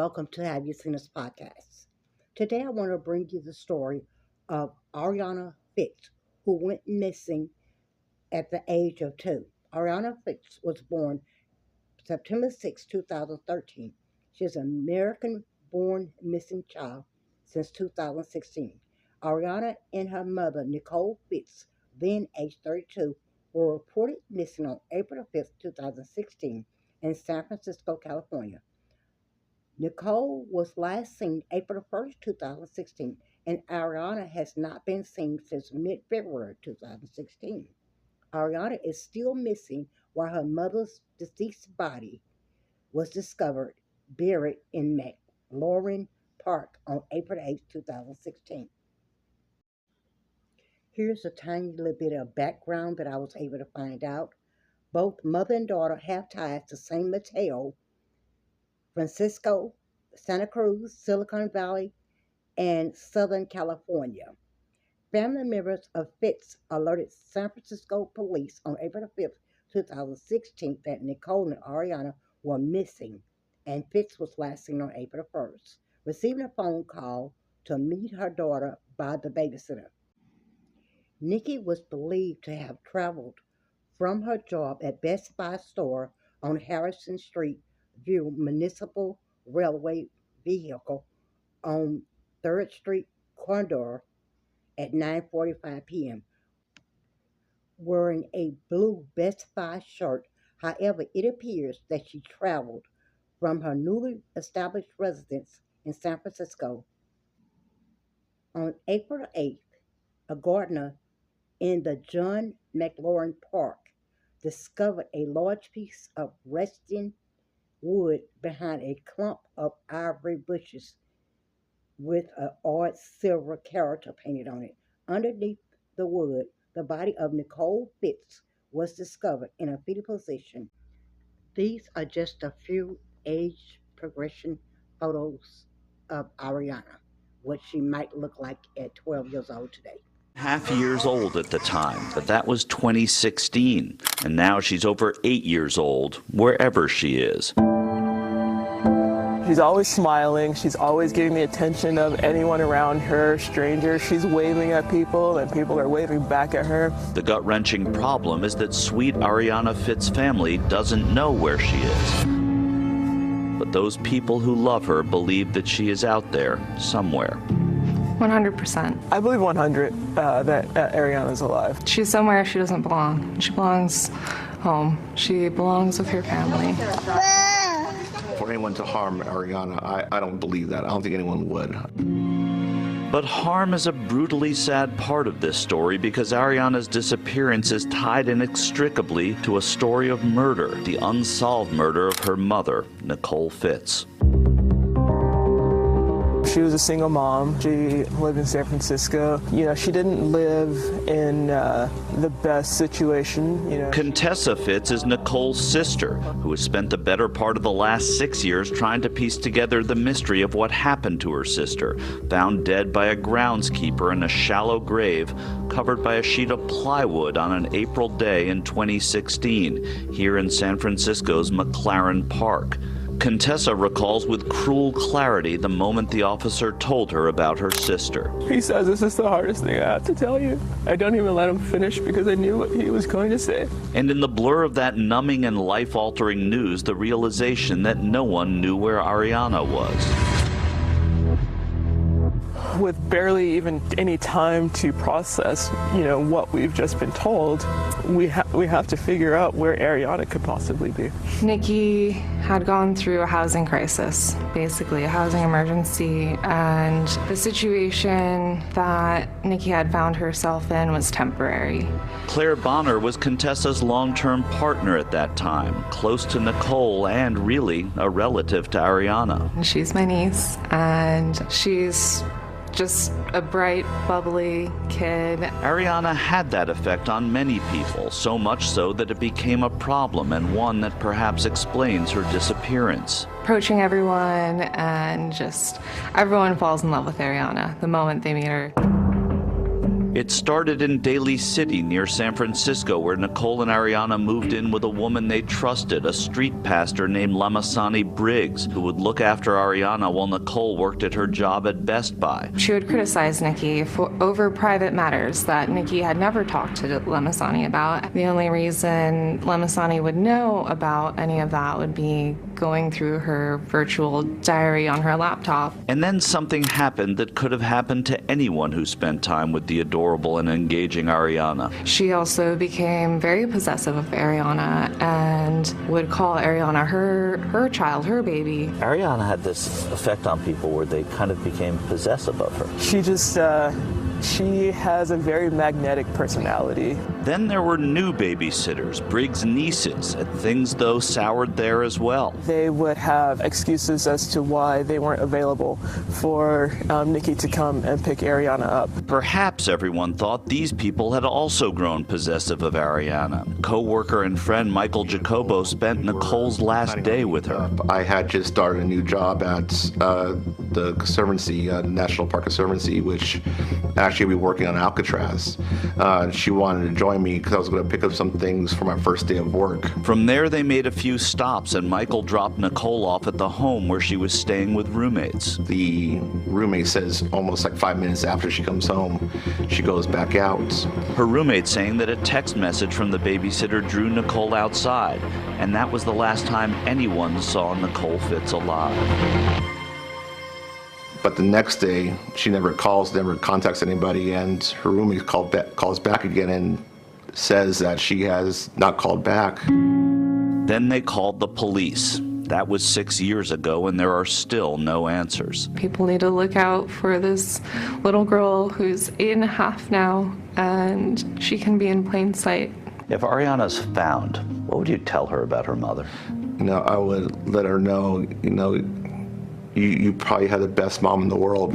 welcome to Have You Seen Us podcast. Today I want to bring you the story of Arianna Fits, who went missing at the age of 2. Arianna Fits was born September 6, 2013. She is an American-born missing child since 2016. Arianna and her mother, Nicole Fits, then aged 32, were reported missing on April 5, 2016 in San Francisco, California. Nicole was last seen April 1st, 2016, and Arianna has not been seen since mid-February 2016. Arianna is still missing while her mother's deceased body was discovered buried in McLaurin Park on April 8, 2016. Here's a tiny little bit of background that I was able to find out. Both mother and daughter have ties to San Mateo, Francisco, Santa Cruz, Silicon Valley, and Southern California. Family members of Fitz alerted San Francisco police on April 5th, 2016 that Nicole and Arianna were missing, and Fitz was last seen on April 1st, receiving a phone call to meet her daughter by the babysitter. Nikki was believed to have traveled from her job at Best Buy store on Harrison Street via municipal railway vehicle on 3rd Street corridor at 9:45 p.m. wearing a blue Best Buy shirt. However, it appears that she traveled from her newly established residence in San Francisco. On April 8th, a gardener in the John McLaurin Park discovered a large piece of resting wood behind a clump of ivory bushes with an odd silver character painted on it. Underneath the wood, the body of Nicole Fitz was discovered in a fetal position. These are just a few age progression photos of Arianna, what she might look like at 12 years old today. Half years old at the time, but that was 2016. And now she's over 8 years old, wherever she is. She's always smiling. She's always getting the attention of anyone around her, strangers. She's waving at people, and people are waving back at her. The gut-wrenching problem is that sweet Arianna Fitz' family doesn't know where she is. But those people who love her believe that she is out there somewhere. 100%. I believe 100 that Arianna's alive. She's somewhere she doesn't belong. She belongs home. She belongs with her family. For anyone to harm Arianna, I don't believe that. I don't think anyone would. But harm is a brutally sad part of this story because Arianna's disappearance is tied inextricably to a story of murder, the unsolved murder of her mother, Nicole Fitz. She was a single mom. She lived in San Francisco. She didn't live in the best situation. Contessa Fitz is Nicole's sister, who has spent the better part of the last 6 years trying to piece together the mystery of what happened to her sister, found dead by a groundskeeper in a shallow grave covered by a sheet of plywood on an April day in 2016, here in San Francisco's McLaurin Park. Contessa recalls with cruel clarity the moment the officer told her about her sister. He says, "This is the hardest thing I have to tell you." I don't even let him finish because I knew what he was going to say. And in the blur of that numbing and life-altering news, the realization that no one knew where Arianna was. With barely even any time to process, what we've just been told, we have to figure out where Arianna could possibly be. Nikki had gone through a housing crisis, basically a housing emergency, and the situation that Nikki had found herself in was temporary. Claire Bonner was Contessa's long-term partner at that time, close to Nicole and really a relative to Arianna. She's my niece, and she's just a bright, bubbly kid. Arianna had that effect on many people, so much so that it became a problem and one that perhaps explains her disappearance. Approaching everyone, and just everyone falls in love with Arianna the moment they meet her. It started in Daly City near San Francisco, where Nicole and Arianna moved in with a woman they trusted, a street pastor named Lamasani Briggs, who would look after Arianna while Nicole worked at her job at Best Buy. She would criticize Nikki over private matters that Nikki had never talked to Lamasani about. The only reason Lamasani would know about any of that would be going through her virtual diary on her laptop. And then something happened that could have happened to anyone who spent time with the adorable and engaging Arianna. She also became very possessive of Arianna and would call Arianna her child, her baby. Arianna had this effect on people where they kind of became possessive of her. She has a very magnetic personality. Then there were new babysitters, Briggs' nieces, and things, though, soured there as well. They would have excuses as to why they weren't available for Nikki to come and pick Arianna up. Perhaps everyone thought these people had also grown possessive of Arianna. Co-worker and friend Michael Jacobo spent Nicole's last day with her. I had just started a new job at the Conservancy, National Park Conservancy, which actually we were working on Alcatraz. She wanted to join me because I was going to pick up some things for my first day of work. From there, they made a few stops, and Michael dropped Nicole off at the home where she was staying with roommates. The roommate says almost like 5 minutes after she comes home, she goes back out. Her roommate saying that a text message from the babysitter drew Nicole outside, and that was the last time anyone saw Nicole Fits alive. But the next day, she never calls, never contacts anybody, and her roommate calls back again and says that she has not called back. Then they called the police. That was 6 years ago, and there are still no answers. People need to look out for this little girl who's 8.5 now, and she can be in plain sight. If Arianna's found, what would you tell her about her mother? I would let her know, you probably had the best mom in the world.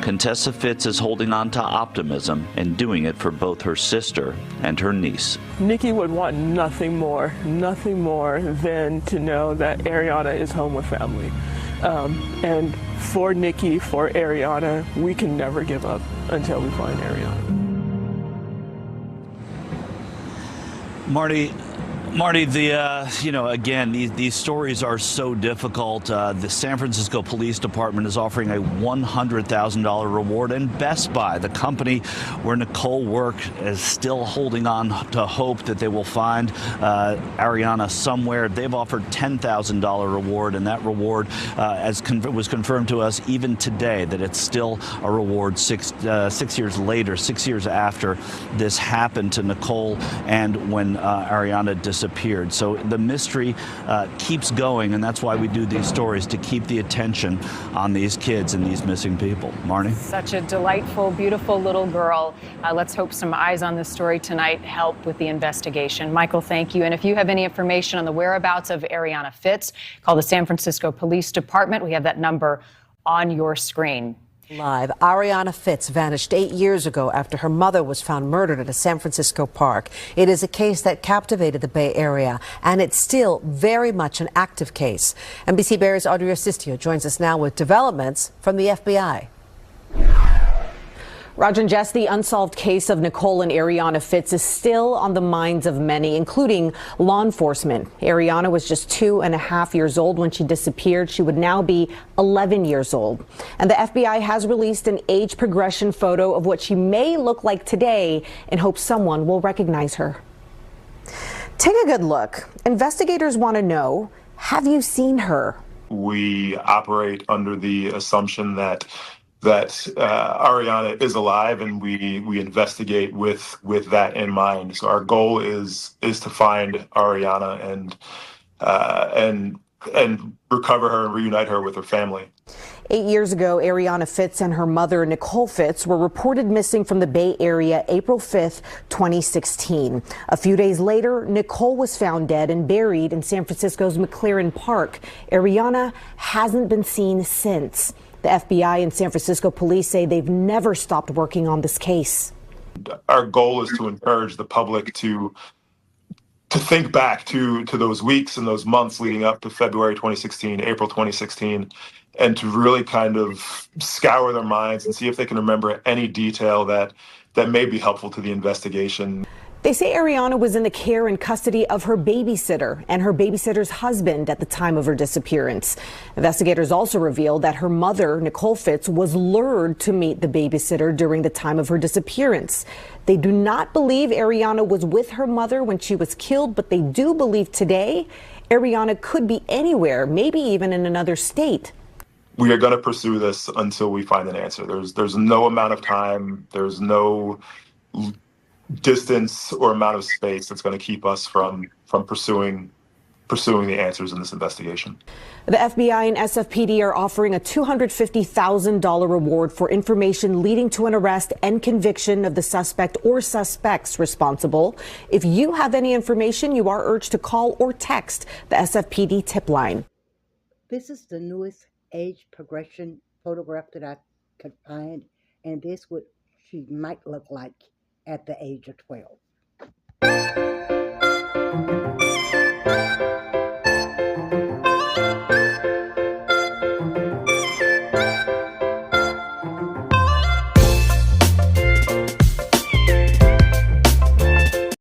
Contessa Fits is holding on to optimism and doing it for both her sister and her niece. Nikki would want nothing more than to know that Arianna is home with family. And for Nikki, for Arianna, we can never give up until we find Arianna. Marty, again, these stories are so difficult. The San Francisco Police Department is offering a $100,000 reward, and Best Buy, the company where Nicole worked, is still holding on to hope that they will find Arianna somewhere. They've offered $10,000 reward, and that reward, was confirmed to us even today, that it's still a reward 6 years later, 6 years after this happened to Nicole and when Arianna disappeared. So the mystery keeps going, and that's why we do these stories, to keep the attention on these kids and these missing people. Marnie? Such a delightful, beautiful little girl. Let's hope some eyes on this story tonight help with the investigation. Michael, thank you. And if you have any information on the whereabouts of Arianna Fits, call the San Francisco Police Department. We have that number on your screen. Live, Arianna Fits vanished 8 years ago after her mother was found murdered at a San Francisco park. It is a case that captivated the Bay Area, and it's still very much an active case. NBC Bay's Audrey Asistio joins us now with developments from the FBI. Roger and Jess, the unsolved case of Nicole and Arianna Fits is still on the minds of many, including law enforcement. Arianna was just 2.5 years old when she disappeared. She would now be 11 years old. And the FBI has released an age progression photo of what she may look like today in hopes someone will recognize her. Take a good look. Investigators want to know, have you seen her? We operate under the assumption that Arianna is alive, and we investigate with that in mind. So our goal is to find Arianna and recover her and reunite her with her family. 8 years ago, Arianna Fits and her mother, Nicole Fits, were reported missing from the Bay Area April 5th, 2016. A few days later, Nicole was found dead and buried in San Francisco's McLaren Park. Arianna hasn't been seen since. The FBI and San Francisco police say they've never stopped working on this case. Our goal is to encourage the public to think back to those weeks and those months leading up to February 2016, April 2016, to really kind of scour their minds and see if they can remember any detail that may be helpful to the investigation. They say Arianna was in the care and custody of her babysitter and her babysitter's husband at the time of her disappearance. Investigators also revealed that her mother, Nicole Fits, was lured to meet the babysitter during the time of her disappearance. They do not believe Arianna was with her mother when she was killed, but they do believe today Arianna could be anywhere, maybe even in another state. We are going to pursue this until we find an answer. There's no amount of time, there's no distance or amount of space that's going to keep us from pursuing the answers in this investigation. The FBI and SFPD are offering a $250,000 reward for information leading to an arrest and conviction of the suspect or suspects responsible. If you have any information, you are urged to call or text the SFPD tip line. This is the newest age progression photograph that I could find, and this is what she might look like at the age of 12.